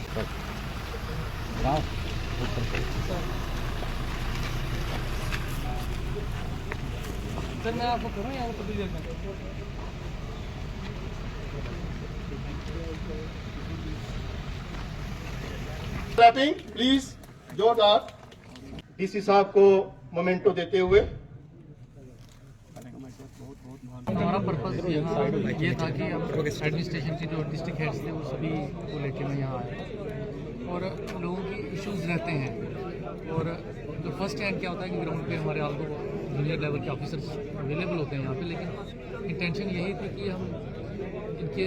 Sir मैं आपको करूँ या थोड़ी देर में? क्लैपिंग प्लीज, जोरदार। डीसी साहब को मोमेंटो देते हुए। हमारा पर्पस यहाँ ये था कि हम एडमिनिस्ट्रेशन की जो डिस्ट्रिक्ट हेड्स थे वो सभी को लेके मैं यहाँ आया और लोगों की इश्यूज रहते हैं। और जो फर्स्ट हैंड क्या होता है कि ग्राउंड पे हमारे आपको जूनियर लेवल के ऑफिसर्स अवेलेबल होते हैं यहाँ पे, लेकिन इंटेंशन यही थी कि हम इनके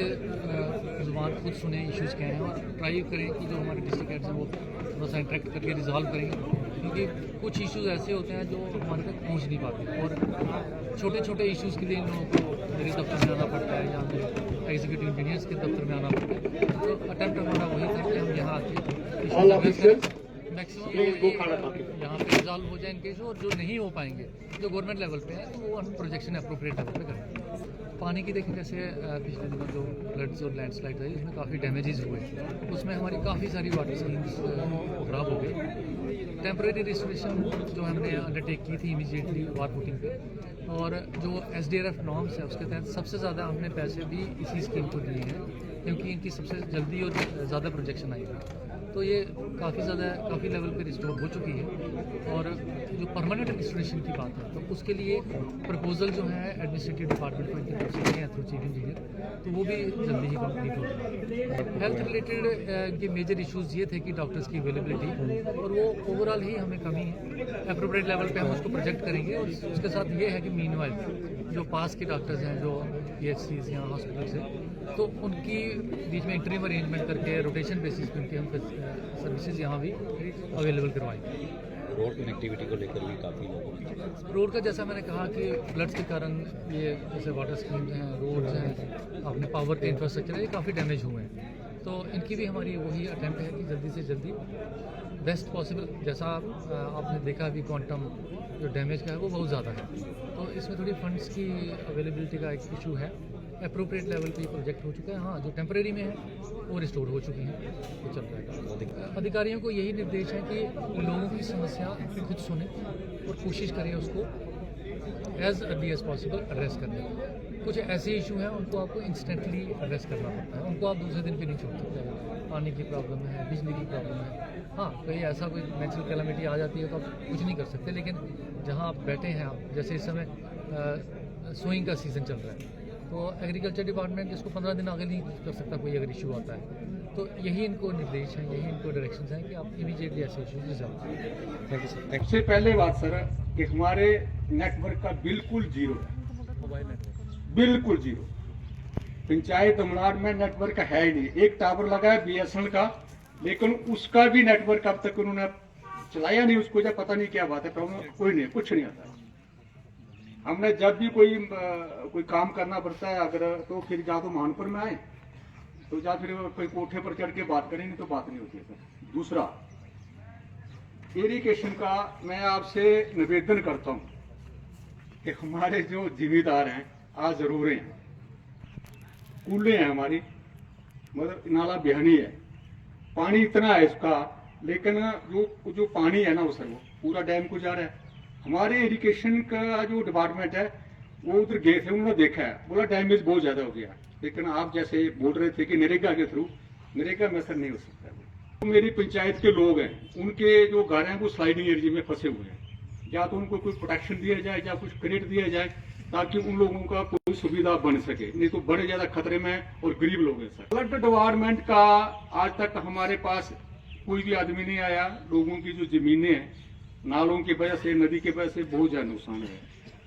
ज़ुबान खुद सुने इश्यूज़ क्या हैं और ट्राई करें कि जो हमारे डिस्ट्रिक्ट हेड्स हैं वो थोड़ा सा इंटरेक्ट करके रिजॉल्व करेंगे, क्योंकि कुछ इश्यूज़ ऐसे होते हैं जो हमारे तक पहुँच नहीं पाते और छोटे छोटे इश्यूज़ के लिए इन लोगों को मेरे दफ्तर में आना पड़ता है या मेरे एग्जीक्यूटिव इंजीनियर्स के दफ्तर में आना पड़ता है। तो अटैम्प्ट हमारा वही था कि हम यहाँ आके मैक्सिमम यहाँ पे रिजॉल्व हो जाए इनके इशू, और जो नहीं हो पाएंगे जो गवर्नमेंट लेवल पे है तो वो हम प्रोजेक्शन अप्रोप्रिएट लेवल पे करेंगे। पानी की देखें जैसे पिछले दिनों जो फ्लड्स और लैंडस्लाइड रही उसमें काफ़ी डैमेजेस हुए, उसमें हमारी काफ़ी सारी वाटर स्कीम्स खराब हो गई। टेम्परेरी रिस्टोरेशन जो हमने अंडरटेक की थी इमीडिएटली वार फुटिंग पे, और जो SDRF नॉर्म्स है उसके तहत सबसे ज़्यादा हमने पैसे भी इसी स्कीम को दिए हैं, क्योंकि इनकी सबसे जल्दी और ज़्यादा प्रोजेक्शन आई है। तो ये काफ़ी लेवल पे रिस्टोर हो चुकी है। और जो परमानेंट रिस्टोरेशन की बात है तो उसके लिए प्रपोजल जो है एडमिनिस्ट्रेटिव डिपार्टमेंट को इनके तरफ से हैं थ्रू चीफ इंजीनियर, तो वो भी जल्दी ही कंप्लीट होगा। हेल्थ रिलेटेड इनके मेजर इश्यूज़ ये थे कि डॉक्टर्स की अवेलेबिलिटी, और वो ओवरऑल ही हमें कमी है। अप्रोप्रिएट लेवल पे हम उसको प्रोजेक्ट करेंगे, और उसके साथ ये है कि मीनवाइल जो पास के डॉक्टर्स हैं जो PHCs या हॉस्पिटल से, तो उनकी बीच में इंटरिम अरेंजमेंट करके रोटेशन बेसिस पे उनकी हम सर्विसेज यहाँ भी अवेलेबल करवाएंगे। रोड कनेक्टिविटी को लेकर भी काफ़ी लोगों की रोड का जैसा मैंने कहा कि फ्लड्स के कारण ये जैसे वाटर स्कीम्स हैं, रोड्स हैं, अपने पावर के इंफ्रास्ट्रक्चर है, ये काफ़ी डैमेज हुए हैं। तो इनकी भी हमारी वही अटैम्प्ट है कि जल्दी से जल्दी बेस्ट पॉसिबल, जैसा आपने देखा अभी क्वांटम जो डैमेज का है वो बहुत ज़्यादा है, तो इसमें थोड़ी फंड्स की अवेलेबिलिटी का एक इशू है। अप्रोप्रिएट लेवल पे प्रोजेक्ट हो चुका है, हाँ जो टेम्परेरी में है वो रिस्टोर हो चुकी हैं, वो चल रहा है। अधिकारियों को यही निर्देश है कि लोगों की समस्या खुद सुने और कोशिश करें उसको as early as possible address करने की। कुछ ऐसे इशू हैं उनको आपको इंस्टेंटली एड्रेस करना पड़ता है, उनको आप दूसरे दिन पे नहीं छोड़ सकते। पानी की प्रॉब्लम है, बिजली की प्रॉब्लम है, हाँ कहीं ऐसा कोई नेचुरल कैलामिटी आ जाती है तो आप कुछ नहीं कर सकते, लेकिन जहाँ आप बैठे हैं आप, जैसे इस समय सोइंग का सीज़न चल रहा है तो एग्रीकल्चर डिपार्टमेंट इसको 15 दिन आगे नहीं कर सकता कोई अगर इशू आता है। तो यही इनको निर्देश हैं, यही इनको डायरेक्शंस हैं कि आप इमीडिएटली ऐसे इशूज रिजॉल्व करें। सबसे पहले बात सर कि हमारे नेटवर्क का बिल्कुल जीरो है, मोबाइल नेटवर्क बिल्कुल जीरो। पंचायत दमनार में नेटवर्क है ही नहीं। एक टावर लगा है BSNL का, लेकिन उसका भी नेटवर्क अब तक उन्होंने चलाया नहीं, उसको जब पता नहीं क्या बात है, कोई नहीं, कुछ नहीं आता। हमने जब भी कोई काम करना पड़ता है अगर, तो फिर जा तो मानपुर में आए तो जा फिर कोई कोठे पर चढ़ के बात करेंगे तो बात नहीं होती है सर। दूसरा, इरिगेशन का मैं आपसे निवेदन करता हूं कि हमारे जो जिम्मेदार हैं आज जरूर हैं, कूले हैं हमारी, मतलब नाला बिहानी है, पानी इतना है इसका, लेकिन जो पानी है ना वो सर वो पूरा डैम को जा रहा है। हमारे इरिगेशन का जो डिपार्टमेंट है वो उधर गए थे, उन्होंने देखा है, बोला डैमेज बहुत ज्यादा हो गया, लेकिन आप जैसे बोल रहे थे कि नरेगा के थ्रू, नरेगा में असर नहीं हो सकता है। तो मेरी पंचायत के लोग हैं, उनके जो घर हैं वो स्लाइडिंग एरिया में फंसे हुए हैं, या तो उनको कोई प्रोटेक्शन दिया जाए या कुछ क्रेडिट दिया जाए ताकि उन लोगों का कोई सुविधा बन सके, नहीं तो बड़े ज्यादा खतरे में और गरीब लोग हैं सर। फ्लड डिपार्टमेंट का आज तक हमारे पास कोई भी आदमी नहीं आया। लोगों की जो जमीनें हैं नालों की वजह से, नदी की वजह से बहुत ज्यादा नुकसान है,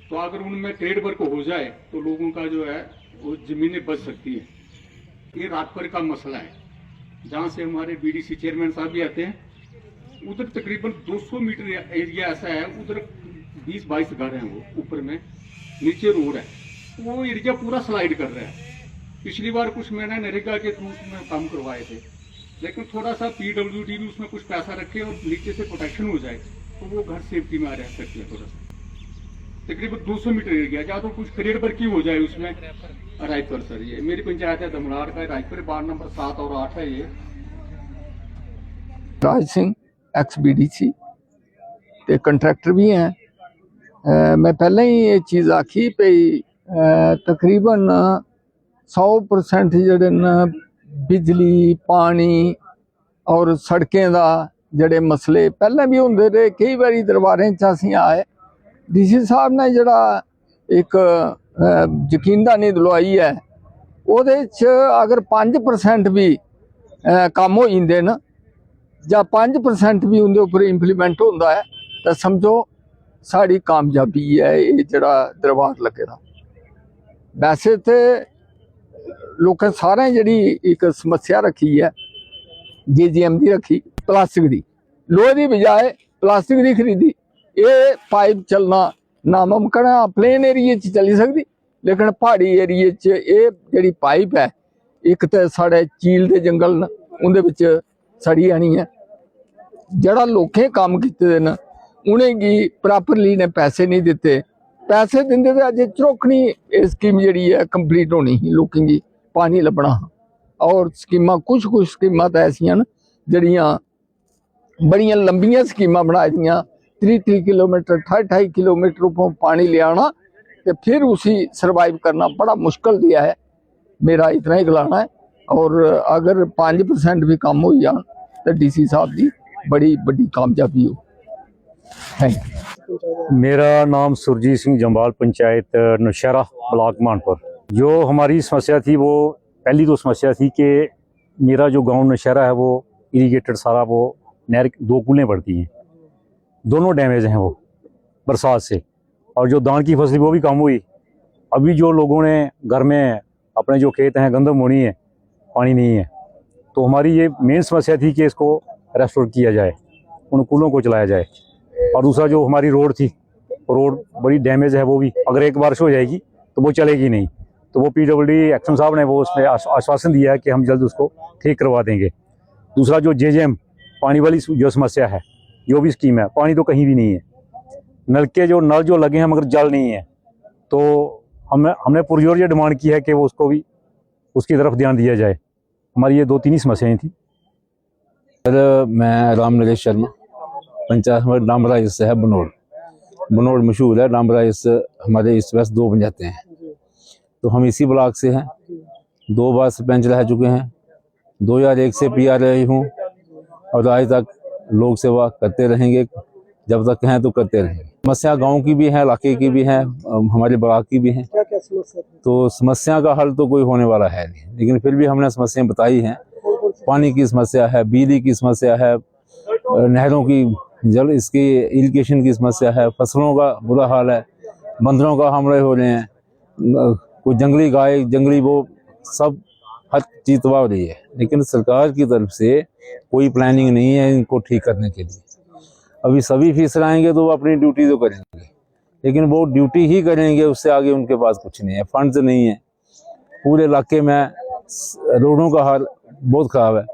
तो अगर उनमें ट्रेड वर्क हो जाए तो लोगों का जो है वो जमीनें बच सकती है। ये रातभर का मसला है, जहाँ से हमारे BDC चेयरमैन साहब भी आते हैं, उधर तकरीबन 200 मीटर एरिया ऐसा है, उधर 20-22 घर हैं, वो ऊपर में नीचे रोड है, वो एरिया पूरा स्लाइड कर रहा है। पिछली बार कुछ मैंने नरेगा के थ्रू में काम करवाए थे, लेकिन थोड़ा सा PWD भी उसमें कुछ पैसा रखे और नीचे से प्रोटेक्शन हो जाए तो वो घर सेफ्टी में आ रह सकते हैं। थोड़ा सा तकरीबन 200 मीटर एरिया, या तो कुछ क्रेड वर्क की हो जाए उसमें। रायपुर सर, ये मेरी पंचायत है दमनार का, रायपुर वार्ड नंबर 7 और 8 है ये। राज सिंह XBDC ते कंट्रैक्टर भी हैं। मैं पहले ही ये चीज़ आखी भई तकरीबन 100% जेह्ड़े न बिजली पानी और सड़कें दा जेह्ड़े मसले पहले भी होंदे रहे, कई बारी दरबारें च असीं आए। DC साहब ने जेह्ड़ा एक यकीनदानी दिलवाई है, ओह्दे च अगर 5% भी कम्म हो जांदे न जां 5% भी उंदे उप्पर इंप्लीमेंट होंदा है तो समझो साड़ी कामयाबी है ये जेह्ड़ा दरबार लगे दा। वैसे तो लोकें सारें जेह्ड़ी एक समस्या रखी है JJM दी रखी, प्लास्टिक दी, लोहे दी बजाए प्लास्टिक दी खरीदी। ये पाइप चलना नामुमकिन है, प्लेन एरिए च चली सकदी, लेकिन पहाड़ी एरिए च ये जेह्ड़ी पाइप है, एक तो साढ़े चील दे जंगल न उंदे विच सड़ी जानी है। जेह्ड़ा लोकें कम्म कीते दे न उनेंगी प्रॉपरली ने पैसे नहीं दिते, पैसे दिंदे ते अजे चरोकनी ये स्कीम जेह्ड़ी है कंप्लीट होनी ही, लोकें गी पानी लब्भना हा। और स्कीमां कुछ स्कीमां तो ऐसियां न जेह्ड़ियां बड़ियां लंबियां स्कीमां बनाई दियां, 30 किलोमीटर 28 किलोमीटर उप्परों पानी ले आना ते फिर उसी सर्वाइव करना बड़ा मुश्किल दिया है। मेरा इतना ही गलाना है। और अगर 5% भी कम हो जान तो DC साहब की बड़ी बड़ी कामयाबी हो। Thank you. मेरा नाम सुरजीत सिंह जम्बाल, पंचायत नौशहरा, ब्लॉक मानपुर। जो हमारी समस्या थी वो पहली तो समस्या थी कि मेरा जो गांव नौशहरा है वो इरीगेटेड सारा, वो नहर 2 कूलें पड़ती हैं, दोनों डैमेज हैं वो बरसात से, और जो धान की फसल वो भी कम हुई। अभी जो लोगों ने घर में अपने जो खेत हैं गंदम होनी है, पानी नहीं है, तो हमारी ये मेन समस्या थी कि इसको रेस्टोर किया जाए, उन कूलों को चलाया जाए। और दूसरा जो हमारी रोड थी, रोड बड़ी डैमेज है, वो भी अगर एक बारिश हो जाएगी तो वो चलेगी नहीं। तो वो PWD एक्शन साहब ने वो उसमें आश्वासन दिया है कि हम जल्द उसको ठीक करवा देंगे। दूसरा जो JJM पानी वाली जो समस्या है, जो भी स्कीम है, पानी तो कहीं भी नहीं है, नल जो लगे हैं मगर जल नहीं है। तो हमने पुरजोर ये डिमांड की है कि वो उसको भी उसकी तरफ ध्यान दिया जाए। हमारी ये 2-3 ही समस्याएं थी। सर मैं राम नरेश शर्मा, पंचायत हमारे डामरा इससे है बनोड़ मशहूर है। डामरा इस हमारे ईस्ट वेस्ट 2 पंचायतें हैं, तो हम इसी ब्लॉक से हैं। 2 बार सरपंच रह चुके हैं, 2001 से PR रही हूँ और आज तक लोक सेवा करते रहेंगे, जब तक हैं तो करते रहेंगे। समस्या गांव की भी है, इलाके की भी है, हमारे ब्लॉक की भी है। क्या समस्या थी? तो समस्या का हल तो कोई होने वाला है नहीं, लेकिन फिर भी हमने समस्याएं बताई हैं। पानी की समस्या है, बिजली की समस्या है, नहरों की जल इसकी इरिगेशन की समस्या है, फसलों का बुरा हाल है, बंदरों का हमले हो रहे हैं, कोई जंगली गाय जंगली वो सब हर चीज तबाह हो रही है। लेकिन सरकार की तरफ से कोई प्लानिंग नहीं है इनको ठीक करने के लिए। अभी सभी ऑफिसर आएंगे तो वो अपनी ड्यूटी तो करेंगे, लेकिन वो ड्यूटी ही करेंगे, उससे आगे उनके पास कुछ नहीं है, फंड्स नहीं है। पूरे इलाके में रोडों का हाल बहुत ख़राब है,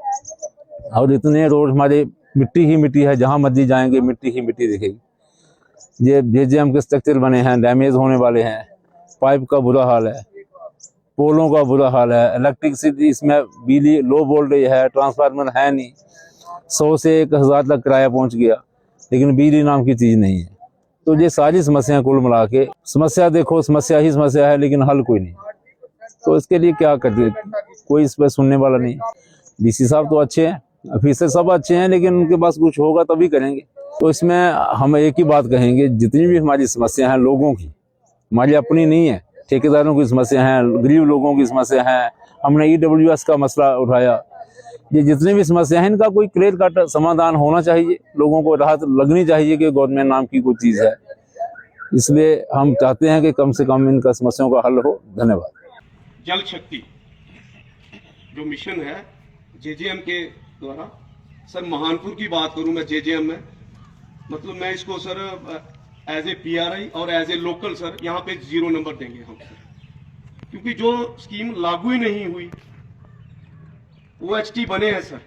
और इतने रोड हमारे मिट्टी ही मिट्टी है, जहाँ मर्जी जाएंगे मिट्टी ही मिट्टी दिखेगी। ये JJM के स्ट्रक्चर बने हैं, डैमेज होने वाले हैं, पाइप का बुरा हाल है, पोलों का बुरा हाल है, इलेक्ट्रिसिटी इसमें बिजली लो वोल्टेज है, ट्रांसफार्मर है नहीं, 100 से 1000 तक किराया पहुंच गया, लेकिन बिजली नाम की चीज़ नहीं है। तो ये सारी समस्याएं कुल मिला के, समस्या देखो समस्या ही समस्या है, लेकिन हल कोई नहीं। तो इसके लिए क्या करते, कोई इस पर सुनने वाला नहीं। DC साहब तो अच्छे हैं, ऑफिसर सब अच्छे हैं, लेकिन उनके पास कुछ होगा तभी करेंगे। तो इसमें हम एक ही बात कहेंगे, जितनी भी हमारी समस्या है लोगों की, हमारी अपनी नहीं है, ठेकेदारों की समस्या है, गरीब लोगों की समस्या है, हमने EWS का मसला उठाया, ये जितनी भी समस्या है इनका कोई क्लियर कट समाधान होना चाहिए, लोगों को राहत लगनी चाहिए कि गवर्नमेंट नाम की कोई चीज़ है। इसलिए हम चाहते हैं कि कम से कम इनका समस्याओं का हल हो। धन्यवाद। जल शक्ति जो मिशन है JJM के द्वारा, सर महानपुर की बात करूं मैं JJM में, मतलब मैं इसको सर एज ए PRI और एज ए लोकल सर यहाँ पे 0 नंबर देंगे हम, क्योंकि जो स्कीम लागू ही नहीं हुई, OHT बने हैं सर,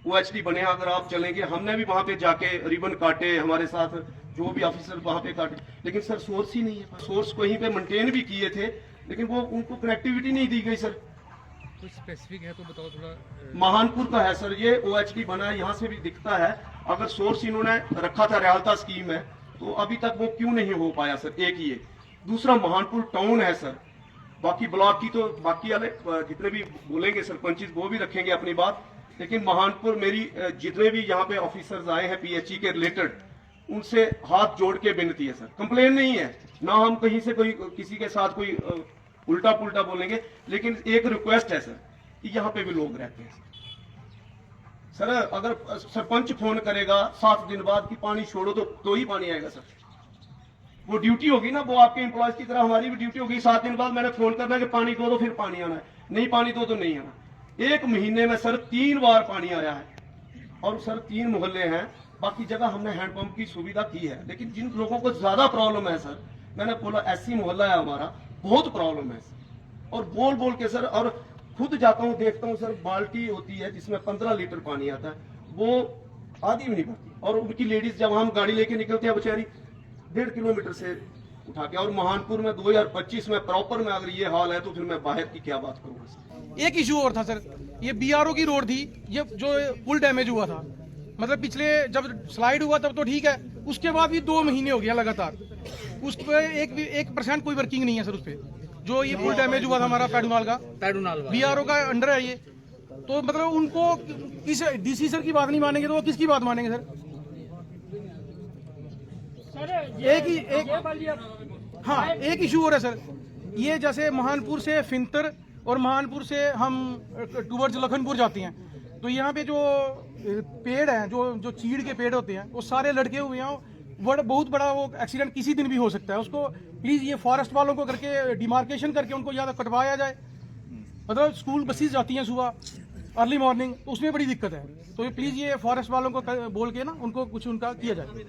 OHT बने हैं। अगर आप चलेंगे, हमने भी वहां पे जाके रिबन काटे, हमारे साथ जो भी ऑफिसर वहां पे काटे, लेकिन सर सोर्स ही नहीं है। सोर्स कहीं पे मेंटेन भी किए थे, लेकिन वो उनको कनेक्टिविटी नहीं दी गई सर। कुछ स्पेसिफिक है तो बताओ थोड़ा। महानपुर का है सर, ये OHD बना है, यहाँ से भी दिखता है। अगर सोर्स इन्होंने रखा था रेलता स्कीम में, तो अभी तक वो क्यों नहीं हो पाया सर? एक ही है। दूसरा महानपुर टाउन है सर, बाकी ब्लॉक की तो बाकी वाले जितने भी बोलेंगे सरपंच वो भी रखेंगे अपनी बात, लेकिन महानपुर मेरी जितने भी यहाँ पे ऑफिसर्स आए हैं PHE के रिलेटेड, उनसे हाथ जोड़ के विनती है सर। कंप्लेन नहीं है ना, हम कहीं से कोई किसी के साथ कोई उल्टा पुल्टा बोलेंगे, लेकिन एक रिक्वेस्ट है सर कि यहाँ पे भी लोग रहते हैं सर। अगर सरपंच फोन करेगा 7 दिन बाद कि पानी छोड़ो, तो ही पानी आएगा सर। वो ड्यूटी होगी ना, वो आपके एम्प्लॉयज की तरह हमारी भी ड्यूटी होगी। 7 दिन बाद मैंने फोन करना है कि पानी दो, फिर पानी आना है। नहीं पानी दो तो नहीं आना। 1 महीने में सर 3 बार पानी आया है, और सर 3 मोहल्ले हैं, बाकी जगह हमने हैंडपंप की सुविधा की है। लेकिन जिन लोगों को ज्यादा प्रॉब्लम है सर, मैंने बोला SC मोहल्ला है हमारा, बहुत प्रॉब्लम है सर। और बोल बोल के सर, और खुद जाता हूँ देखता हूँ सर, बाल्टी होती है जिसमें 15 लीटर पानी आता है, वो आधी भी नहीं भरती। और उनकी लेडीज जब हम गाड़ी लेके निकलते हैं बेचारी 1.5 किलोमीटर से उठा के। और महानपुर में 2025 में प्रॉपर में अगर ये हाल है, तो फिर मैं बाहर की क्या बात करूंगा सर। एक इशू और था सर, ये BRO की रोड थी, ये जो पुल डैमेज हुआ था, मतलब पिछले जब स्लाइड हुआ तब तो ठीक है, उसके बाद भी 2 महीने हो गया लगातार, उस पर 1% कोई वर्किंग नहीं है सर। उस पर जो ये पुल डैमेज हुआ था हमारा पैडुनाल का, BRO का अंडर है ये, तो मतलब उनको किस DC सर की बात नहीं मानेंगे तो वो किसकी बात मानेंगे सर? एक इशू और है सर, ये जैसे महानपुर से फिंतर और महानपुर से हम टूवर्ड्स लखनपुर जाते हैं, तो यहाँ पे जो पेड़ हैं, जो चीड़ के पेड़ होते हैं, वो सारे लटके हुए हैं। बहुत बड़ा वो एक्सीडेंट किसी दिन भी हो सकता है। उसको प्लीज ये फॉरेस्ट वालों को करके डिमार्केशन करके उनको या तो कटवाया जाए। मतलब स्कूल बसेस जाती हैं सुबह अर्ली मॉर्निंग, तो उसमें बड़ी दिक्कत है। तो ये प्लीज ये फॉरेस्ट वालों को बोल के ना उनको कुछ उनका किया जाए।